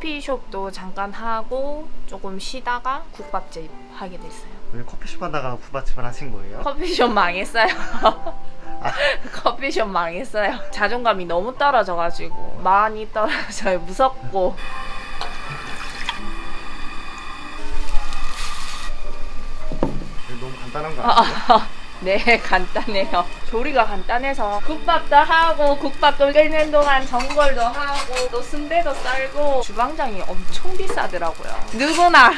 커피숍도 잠깐 하고 조금 쉬다가 국밥집 하게 됐어요. 왜 커피숍 하다가 국밥집을 하신 거예요? 커피숍 망했어요. 커피숍 망했어요. 자존감이 너무 떨어져가지고 많이 떨어져요. 무섭고. 너무 간단한 거 아니에요? 네, 간단해요. 조리가 간단해서 국밥도 하고 국밥도 끓는 동안 전골도 하고 또 순대도 썰고 주방장이 엄청 비싸더라고요. 누구나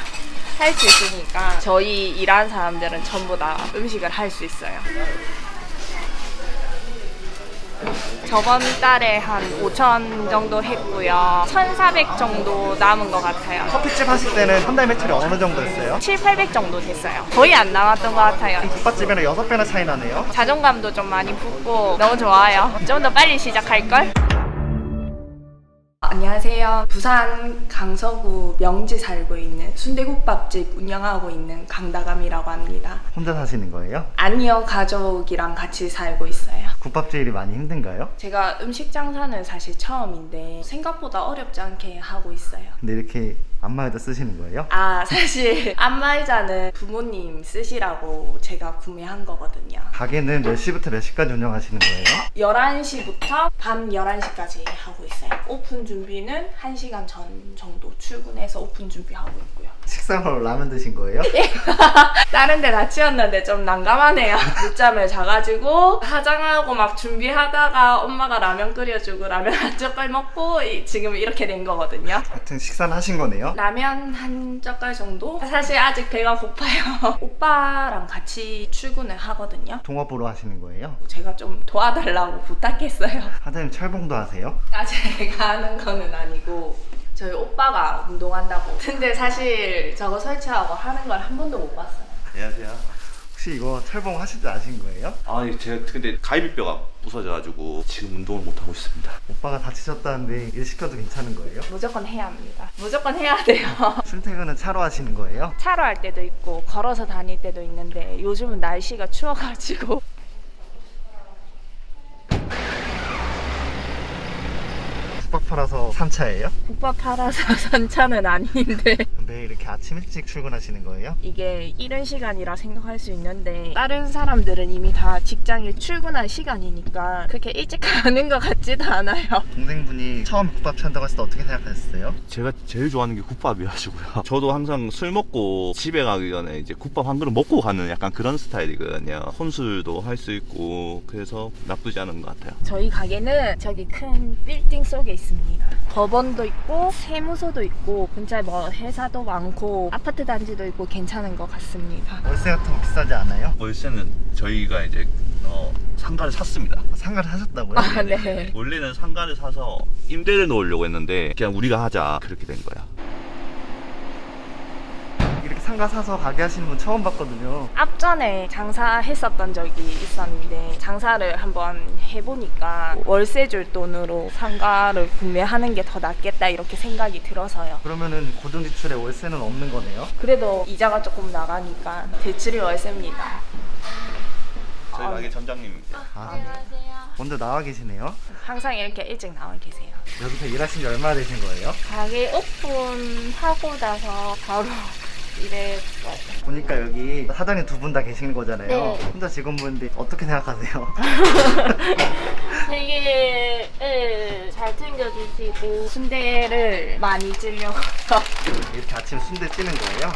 할 수 있으니까 저희 일하는 사람들은 전부 다 음식을 할 수 있어요. 저번 달에 한 5,000 정도 했고요. 1,400 정도 남은 것 같아요. 커피집 하실 때는 한 달 매출이 어느 정도 했어요? 700~800 정도 됐어요. 거의 안 나왔던 것 같아요. 국밥집이랑 6배나 차이 나네요. 자존감도 좀 많이 붙고 너무 좋아요. 좀 더 빨리 시작할걸? 안녕하세요. 부산 강서구 명지 살고 있는 순대국밥집 운영하고 있는 강다감이라고 합니다. 혼자 사시는 거예요? 아니요, 가족이랑 같이 살고 있어요. 국밥집 일이 많이 힘든가요? 제가 음식 장사는 사실 처음인데 생각보다 어렵지 않게 하고 있어요. 근데 이렇게 안마에다 쓰시는 거예요? 사실 안마의자는 부모님 쓰시라고 제가 구매한 거거든요. 가게는 몇 시부터 몇 시까지 운영하시는 거예요? 11시부터 밤 11시까지 하고 있어요. 오픈 준비는 1시간 전 정도 출근해서 오픈 준비하고 있고요. 식사로 라면 드신 거예요? 다른 데 다 치웠는데 좀 난감하네요. 늦잠을 자가지고 화장하고 막 준비하다가 엄마가 라면 끓여주고 라면 한 젓갈 먹고 지금 이렇게 된 거거든요. 하여튼 식사는 하신 거네요? 라면 한 젓갈 정도? 사실 아직 배가 고파요. 오빠랑 같이 출근을 하거든요. 동업으로 하시는 거예요? 제가 좀 도와달라고 부탁했어요. 사장님 철봉도 하세요? 제가 하는 거는 아니고 저희 오빠가 운동한다고. 근데 사실 저거 설치하고 하는 걸 한 번도 못 봤어요. 안녕하세요. 혹시 이거 철봉 하실 줄 아신 거예요? 아니 제가 근데 갈비뼈가 부서져가지고 지금 운동을 못 하고 있습니다. 오빠가 다치셨다는데 일 시켜도 괜찮은 거예요? 무조건 해야 합니다. 무조건 해야 돼요. 출퇴근은 차로 하시는 거예요? 차로 할 때도 있고 걸어서 다닐 때도 있는데 요즘은 날씨가 추워가지고 국밥 팔아서 3차예요? 국밥 팔아서 선차는 아닌데 근데 이렇게 아침 일찍 출근하시는 거예요? 이게 이른 시간이라 생각할 수 있는데 다른 사람들은 이미 다 직장에 출근할 시간이니까 그렇게 일찍 가는 것 같지도 않아요. 동생분이 처음 국밥 찬다고 했을 때 어떻게 생각하셨어요? 제가 제일 좋아하는 게 국밥이어가지고요. 저도 항상 술 먹고 집에 가기 전에 이제 국밥 한 그릇 먹고 가는 약간 그런 스타일이거든요. 혼술도 할 수 있고 그래서 나쁘지 않은 것 같아요. 저희 가게는 저기 큰 빌딩 속에 있습니다. 법원도 있고 세무서도 있고 근처에 뭐 회사도 많고 아파트 단지도 있고 괜찮은 것 같습니다. 월세 같은 거 비싸지 않아요? 월세는 저희가 이제 상가를 샀습니다. 상가를 하셨다고요? 네. 원래는 상가를 사서 임대를 놓으려고 했는데 그냥 우리가 하자 그렇게 된 거야. 이렇게 상가 사서 가게 하시는 분 처음 봤거든요. 앞전에 장사했었던 적이 있었는데 장사를 한번 해보니까 월세 줄 돈으로 상가를 구매하는 게 더 낫겠다 이렇게 생각이 들어서요. 그러면은 고정지출에 월세는 없는 거네요? 그래도 이자가 조금 나가니까 대출이 월세입니다. 저희 가게 점장님입니다. 안녕하세요. 먼저 나와 계시네요. 항상 이렇게 일찍 나와 계세요. 여기서 일하신 지 얼마나 되신 거예요? 가게 오픈하고 나서 바로 일했어요. 보니까 여기 사장님 두 분 다 계시는 거잖아요. 네. 혼자 직원분인데 어떻게 생각하세요? 되게 잘 챙겨주시고 순대를 많이 찌려고 이렇게 아침 순대 찌는 거예요?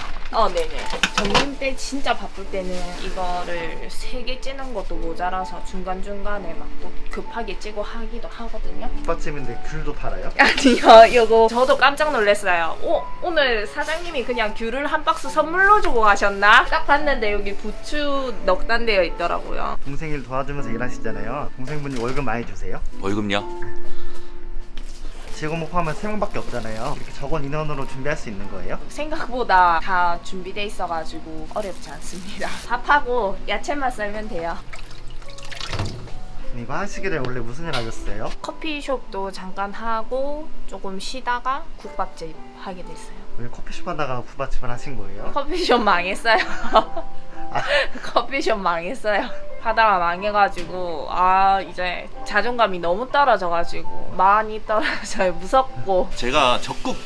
네네. 점심 때 진짜 바쁠 때는 이거를 3개 찌는 것도 모자라서 중간중간에 막 또 급하게 찌고 하기도 하거든요. 국밥집인데 귤도 팔아요? 아니요, 이거 저도 깜짝 놀랐어요. 오늘 사장님이 그냥 귤을 한 박스 선물로 주고 가셨나? 딱 봤는데 여기 부추 넉 단 되어 있더라고요. 동생 일 도와주면서 일하시잖아요. 동생분이 월급 많이 주세요? 월급요? 직원 포함하면 3명밖에 없잖아요. 이렇게 적은 인원으로 준비할 수 있는 거예요? 생각보다 다 준비돼 있어가지고 어렵지 않습니다. 밥하고 야채만 썰면 돼요. 이거 하시기 전에 원래 무슨 일 하셨어요? 커피숍도 잠깐 하고 조금 쉬다가 국밥집 하게 됐어요. 왜 커피숍 하다가 국밥집을 하신 거예요? 커피숍 망했어요. 커피숍 망했어요. 하다가 망해가지고 이제 자존감이 너무 떨어져가지고 많이 떨어져요. 무섭고. 제가 적극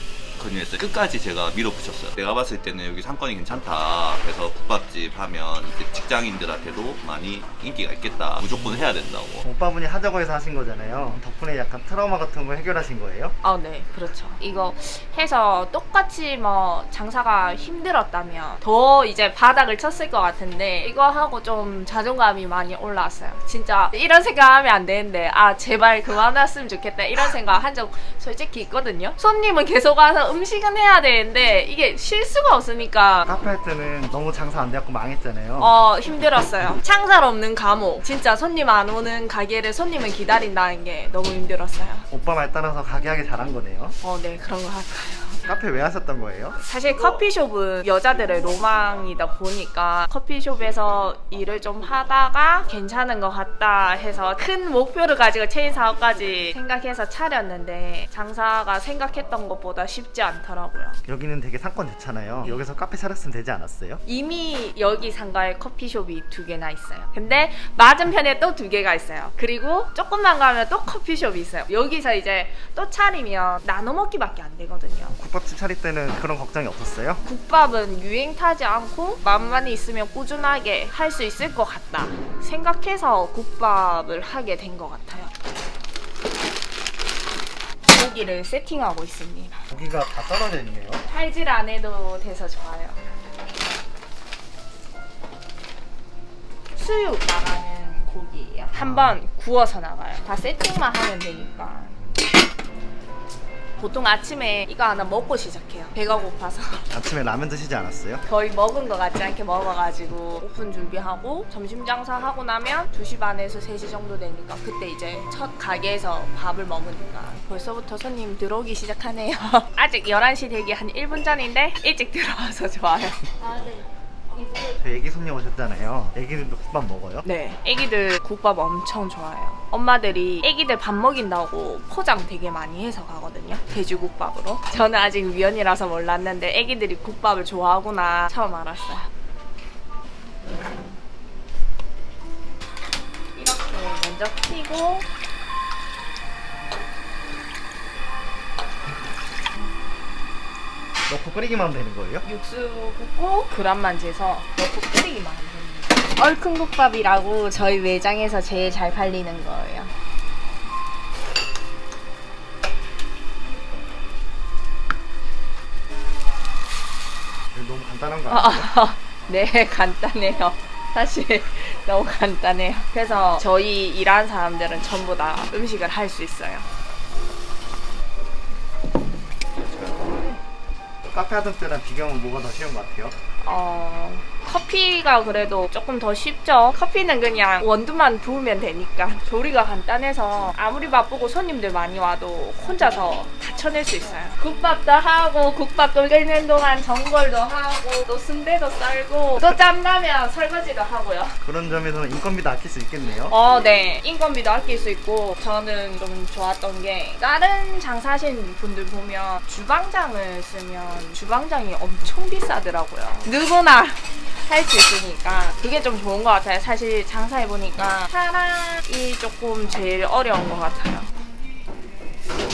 컨유했어요. 끝까지 제가 밀어붙였어요. 내가 봤을 때는 여기 상권이 괜찮다. 그래서 국밥집 하면 이제 직장인들한테도 많이 인기가 있겠다. 무조건 해야 된다고. 오빠분이 하자고 해서 하신 거잖아요. 덕분에 약간 트라우마 같은 거 해결하신 거예요? 아, 네, 그렇죠. 이거 해서 똑같이 뭐 장사가 힘들었다면 더 이제 바닥을 쳤을 것 같은데 이거 하고 좀 자존감이 많이 올라왔어요. 진짜 이런 생각하면 안 되는데 아 제발 그만 왔으면 좋겠다 이런 생각 한 적 솔직히 있거든요. 손님은 계속 와서 음식은 해야 되는데 이게 쉴 수가 없으니까 카페 할 때는 너무 장사 안 돼갖고 망했잖아요. 힘들었어요. 창살 없는 감옥. 진짜 손님 안 오는 가게를 손님을 기다린다는 게 너무 힘들었어요. 오빠 말 따라서 가게 하기 잘한 거네요. 네, 그런 것 같아요. 카페 왜 하셨던 거예요? 사실 커피숍은 여자들의 로망이다 보니까 커피숍에서 일을 좀 하다가 괜찮은 것 같다 해서 큰 목표를 가지고 체인 사업까지 생각해서 차렸는데 장사가 생각했던 것보다 쉽지 않더라고요. 여기는 되게 상권 좋잖아요. 여기서 카페 차렸으면 되지 않았어요? 이미 여기 상가에 커피숍이 2개나 있어요. 근데 맞은편에 또 2개가 있어요. 그리고 조금만 가면 또 커피숍이 있어요. 여기서 이제 또 차리면 나눠 먹기밖에 안 되거든요. 국밥집 차릴 때는 그런 걱정이 없었어요? 국밥은 유행 타지 않고 맘만 있으면 꾸준하게 할 수 있을 것 같다 생각해서 국밥을 하게 된 것 같아요. 고기를 세팅하고 있습니다. 고기가 다 떨어져 있네요. 칼질 안 해도 돼서 좋아요. 수육 나가는 고기예요. 한번 구워서 나가요. 다 세팅만 하면 되니까. 보통 아침에 이거 하나 먹고 시작해요. 배가 고파서. 아침에 라면 드시지 않았어요? 거의 먹은 것 같지 않게 먹어가지고 오픈 준비하고 점심 장사하고 나면 2시 반에서 3시 정도 되니까 그때 이제 첫 가게에서 밥을 먹으니까 벌써부터 손님 들어오기 시작하네요. 아직 11시 되기 한 1분 전인데 일찍 들어와서 좋아요. 저 애기 손님 오셨잖아요. 애기들도 국밥 먹어요? 네, 애기들 국밥 엄청 좋아해요. 엄마들이 애기들 밥 먹인다고 포장 되게 많이 해서 가거든요. 돼지국밥으로. 저는 아직 위원이라서 몰랐는데 애기들이 국밥을 좋아하구나 처음 알았어요. 이렇게 먼저 튀고 넣고 끓이기만 하면 되는 거예요? 육수 붓고 그람만 재서 넣고 끓이기만 하면 됩니다. 얼큰국밥이라고 저희 매장에서 제일 잘 팔리는 거예요. 이거 너무 간단한 거 아니에요? 네, 간단해요. 사실 너무 간단해요. 그래서 저희 일하는 사람들은 전부 다 음식을 할 수 있어요. 카페 하던 때랑 비교하면 뭐가 더 쉬운 것 같아요? 커피가 그래도 조금 더 쉽죠. 커피는 그냥 원두만 부으면 되니까 조리가 간단해서 아무리 바쁘고 손님들 많이 와도 혼자서 다 쳐낼 수 있어요. 국밥도 하고 국밥 끓이는 동안 전골도 하고 또 순대도 썰고 또 짬나면 설거지도 하고요. 그런 점에서는 인건비도 아낄 수 있겠네요. 네. 인건비도 아낄 수 있고 저는 좀 좋았던 게 다른 장사하시는 분들 보면 주방장을 쓰면 주방장이 엄청 비싸더라고요. 누구나 할 수 있으니까 그게 좀 좋은 것 같아요. 사실 장사해보니까 사람이 조금 제일 어려운 것 같아요.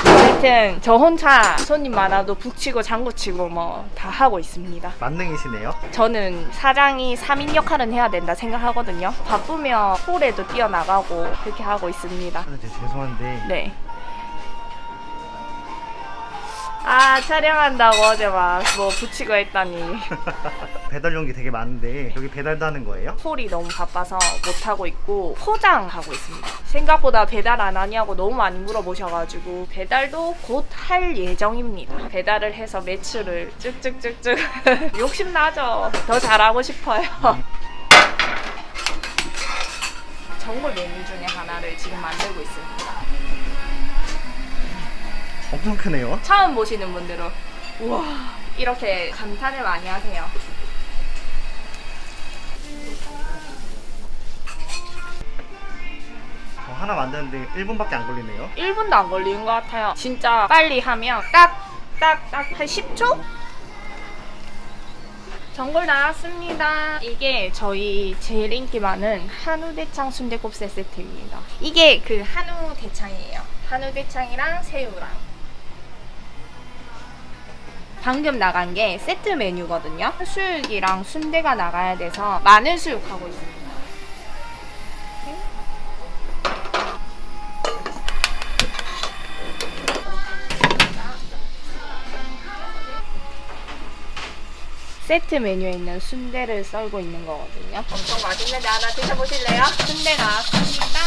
하여튼 저 혼자 손님 많아도 북치고 장구치고 뭐 다 하고 있습니다. 만능이시네요. 저는 사장이 3인 역할은 해야 된다 생각하거든요. 바쁘면 홀에도 뛰어나가고 그렇게 하고 있습니다. 근데 죄송한데 네. 촬영한다고 어제 막 뭐 붙이고 했더니 배달 용기 되게 많은데 여기 배달도 하는 거예요? 홀이 너무 바빠서 못하고 있고 포장하고 있습니다. 생각보다 배달 안 하냐고 너무 많이 물어보셔가지고 배달도 곧 할 예정입니다. 배달을 해서 매출을 쭉쭉쭉쭉 욕심나죠. 더 잘하고 싶어요. 전골 메뉴 중에 하나를 지금 만들고 있습니다. 엄청 크네요. 처음 보시는 분들은 우와 이렇게 감탄을 많이 하세요. 하나 만드는데 1분밖에 안 걸리네요. 1분도 안 걸리는 것 같아요. 진짜 빨리 하면 딱 한 10초? 전골 나왔습니다. 이게 저희 제일 인기 많은 한우 대창 순대곱새 세트입니다. 이게 그 한우 대창이에요. 한우 대창이랑 새우랑 방금 나간 게 세트 메뉴거든요. 수육이랑 순대가 나가야 돼서 마늘 수육하고 있습니다. 세트 메뉴에 있는 순대를 썰고 있는 거거든요. 엄청 맛있는데 하나 드셔보실래요? 순대 나왔습니다.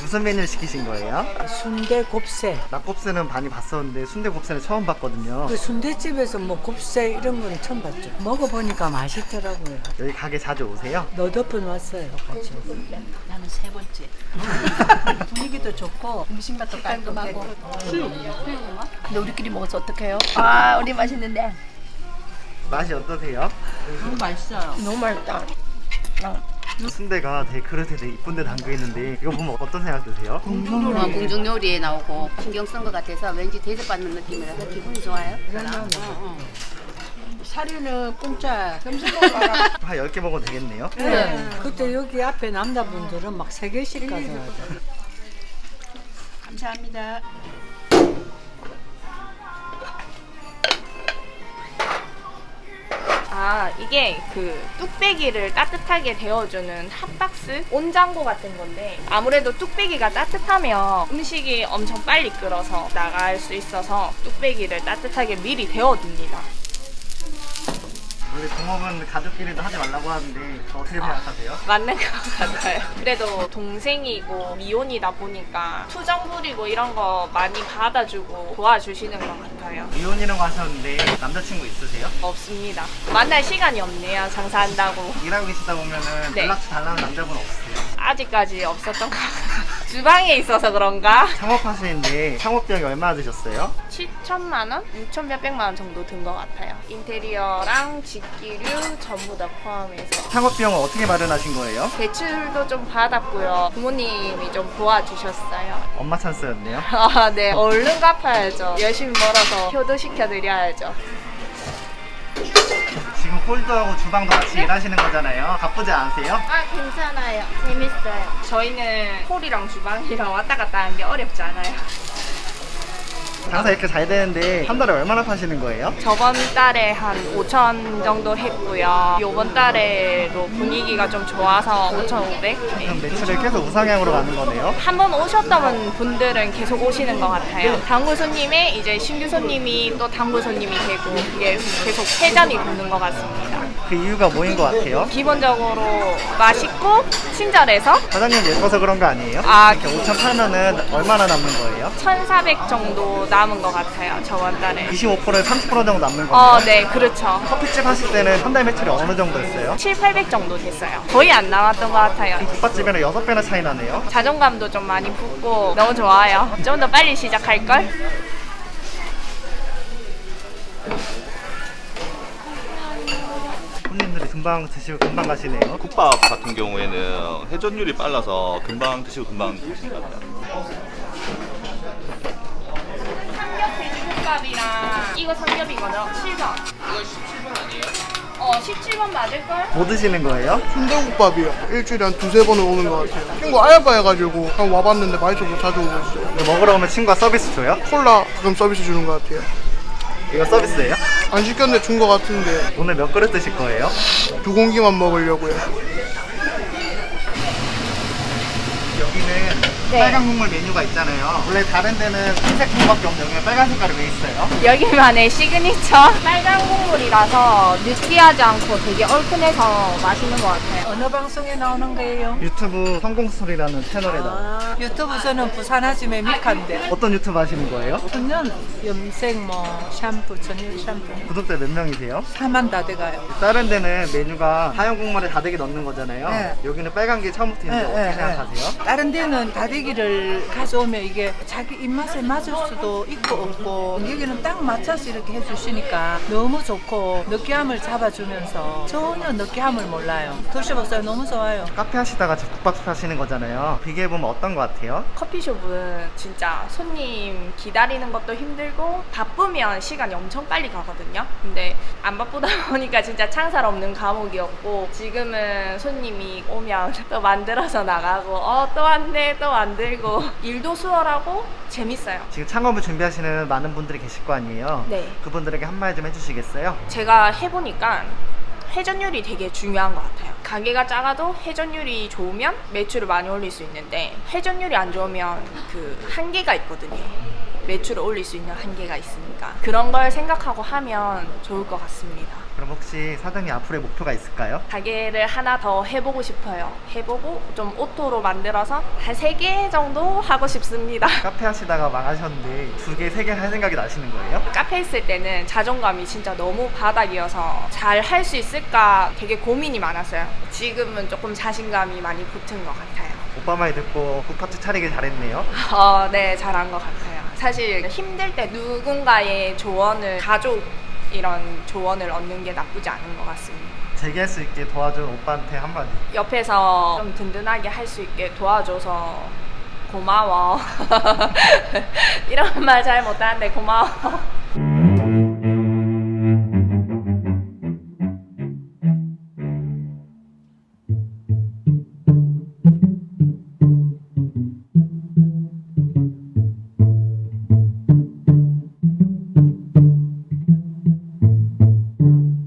무슨 메뉴 시키신 거예요? 순대 곱새. 낙곱새는 많이 봤었는데 순대 곱새는 처음 봤거든요. 그 순대집에서 뭐 곱새 이런 거는 처음 봤죠. 먹어보니까 맛있더라고요. 여기 가게 자주 오세요? 너댓분 왔어요, 같이. 나는 세 번째. 분위기도 좋고 음식 맛도 깔끔하고. 근데 우리끼리 먹어서 어떡해요? 아, 우리 맛있는데. 맛이 어떠세요? 너무 맛있어요. 너무 맛있다. 순대가 되게 그릇에 되게 이쁜데 담겨있는데 이거 보면 어떤 생각 드세요? 궁중 요리에 나오고 신경 쓴 것 같아서 왠지 대접받는 느낌이라서 기분이 좋아요. 사리는 공짜. 한 10개 먹어도 되겠네요? 네. 그때 여기 앞에 남자분들은 막 3개씩 가져와요. 감사합니다. 아, 이게 그 뚝배기를 따뜻하게 데워주는 핫박스? 온장고 같은 건데 아무래도 뚝배기가 따뜻하면 음식이 엄청 빨리 끓어서 나갈 수 있어서 뚝배기를 따뜻하게 미리 데워둡니다. 원래 동업은 가족끼리도 하지 말라고 하는데 어떻게 생각하세요? 맞는 것 같아요. 그래도 동생이고 미혼이다 보니까 투정 부리고 이런 거 많이 받아주고 도와주시는 것 같아요. 이혼이라고 하셨는데 남자친구 있으세요? 없습니다. 만날 시간이 없네요. 장사한다고. 일하고 계시다 보면은 네. 연락처 달라는 남자분 없으세요? 아직까지 없었던 것 같아요. 주방에 있어서 그런가? 창업하시는데 창업비용이 얼마나 드셨어요? 7천만 원? 6천 몇백만 원 정도 든 것 같아요. 인테리어랑 직기류 전부 다 포함해서. 창업비용은 어떻게 마련하신 거예요? 대출도 좀 받았고요. 부모님이 좀 도와주셨어요. 엄마 찬스였네요. 아, 네. 얼른 갚아야죠. 열심히 벌어서 효도시켜드려야죠. 지금 홀드하고 주방도 같이 일하시는 거잖아요. 바쁘지 않으세요? 아, 괜찮아요. 재밌어요. 저희는 홀이랑 주방이랑 왔다 갔다 하는 게 어렵지 않아요. 장사 이렇게 잘 되는데 한 달에 얼마나 파시는 거예요? 저번 달에 한 5천 정도 했고요. 요번 달에도 분위기가 좀 좋아서 5,500? 그럼 매출을 계속 우상향으로 가는 거네요. 한 번 오셨던 분들은 계속 오시는 것 같아요. 단골 손님에 이제 신규 손님이 또 단골 손님이 되고 이게 계속 회전이 도는 것 같습니다. 그 이유가 뭐인 것 같아요? 기본적으로 맛있고 친절해서 사장님 예뻐서 그런 거 아니에요? 아, 이렇게 5천 팔면은 얼마나 남는 거예요? 1,400 정도 남은 것 같아요. 저번 달에. 25%에 30% 정도 남는 거네요. 네, 그렇죠. 커피집 하실 때는 한 달 매출이 어느 정도 있어요? 7,800 정도 됐어요. 거의 안 나왔던 것 같아요. 국밥집에는 6배나 차이 나네요. 자존감도 좀 많이 붙고 너무 좋아요. 좀 더 빨리 시작할걸? 손님들이 금방 드시고 금방 가시네요. 국밥 같은 경우에는 회전율이 빨라서 금방 드시고 금방 가시는 것 같아요. 삼겹 돼지국밥이랑 이거 삼겹이거든. 7번. 이거 17번 아니에요? 17번 맞을걸? 뭐 드시는 거예요? 순대국밥이요. 일주일에 한 두세 번은 오는 것 같아요. 친구 알바 해가지고 한 와봤는데 맛있어서 자주 오고 있어요. 이거 먹으러 오면 친구가 서비스 줘요? 콜라 가끔 서비스 주는 것 같아요. 이거 서비스예요? 안 시켰는데 준 것 같은데 오늘 몇 그릇 드실 거예요? 2공기만 먹으려고요. 여기는 네. 빨간 국물 메뉴가 있잖아요. 원래 다른 데는 흰색 국물밖에 없는데 여기는 빨간 색깔이 왜 있어요? 여기만의 시그니처 빨간 국물이라서 느끼하지 않고 되게 얼큰해서 맛있는 것 같아요. 어느 방송에 나오는 거예요? 유튜브 성공스토리라는 채널에 나와요. 유튜브에서는 부산 아줌의 미카인데. 어떤 유튜브 하시는 거예요? 천연 염색 뭐 샴푸, 천연 샴푸. 구독자 몇 명이세요? 4만 다 돼가요. 다른 데는 메뉴가 하얀 국물에 다대기 넣는 거잖아요. 네. 여기는 빨간 게 처음부터 있는데 어떻게 생각하세요? 다른 데는 다대기를 가져오면 이게 자기 입맛에 맞을 수도 있고 없고 여기는 딱 맞춰서 이렇게 해주시니까 너무 좋고 느끼함을 잡아주면서 전혀 느끼함을 몰라요. 드셔보세요. 너무 좋아요. 카페 하시다가 저 국밥집 하시는 거잖아요. 비교해보면 어떤 거 같아요? 커피숍은 진짜 손님 기다리는 것도 힘들고 바쁘면 시간이 엄청 빨리 가거든요. 근데 안 바쁘다 보니까 진짜 창살 없는 감옥이었고 지금은 손님이 오면 또 만들어서 나가고 또 왔네 또 왔네 만들고 일도 수월하고 재밌어요. 지금 창업을 준비하시는 많은 분들이 계실 거 아니에요? 네. 그분들에게 한마디 좀 해주시겠어요? 제가 해보니까 회전율이 되게 중요한 것 같아요. 가게가 작아도 회전율이 좋으면 매출을 많이 올릴 수 있는데 회전율이 안 좋으면 그 한계가 있거든요. 매출을 올릴 수 있는 한계가 있으니까 그런 걸 생각하고 하면 좋을 것 같습니다. 그럼 혹시 사장님 앞으로의 목표가 있을까요? 가게를 하나 더 해보고 싶어요. 해보고 좀 오토로 만들어서 한 3개 정도 하고 싶습니다. 카페 하시다가 망하셨는데 2개, 3개 할 생각이 나시는 거예요? 카페 있을 때는 자존감이 진짜 너무 바닥이어서 잘 할 수 있을까 되게 고민이 많았어요. 지금은 조금 자신감이 많이 붙은 것 같아요. 오빠 말 듣고 국밥집 차리길 잘했네요. 네, 잘한 것 같아요. 사실 힘들 때 누군가의 조언을, 가족 이런 조언을 얻는 게 나쁘지 않은 것 같습니다. 재기할 수 있게 도와준 오빠한테 한마디. 옆에서 좀 든든하게 할 수 있게 도와줘서 고마워. 이런 말 잘 못하는데 고마워.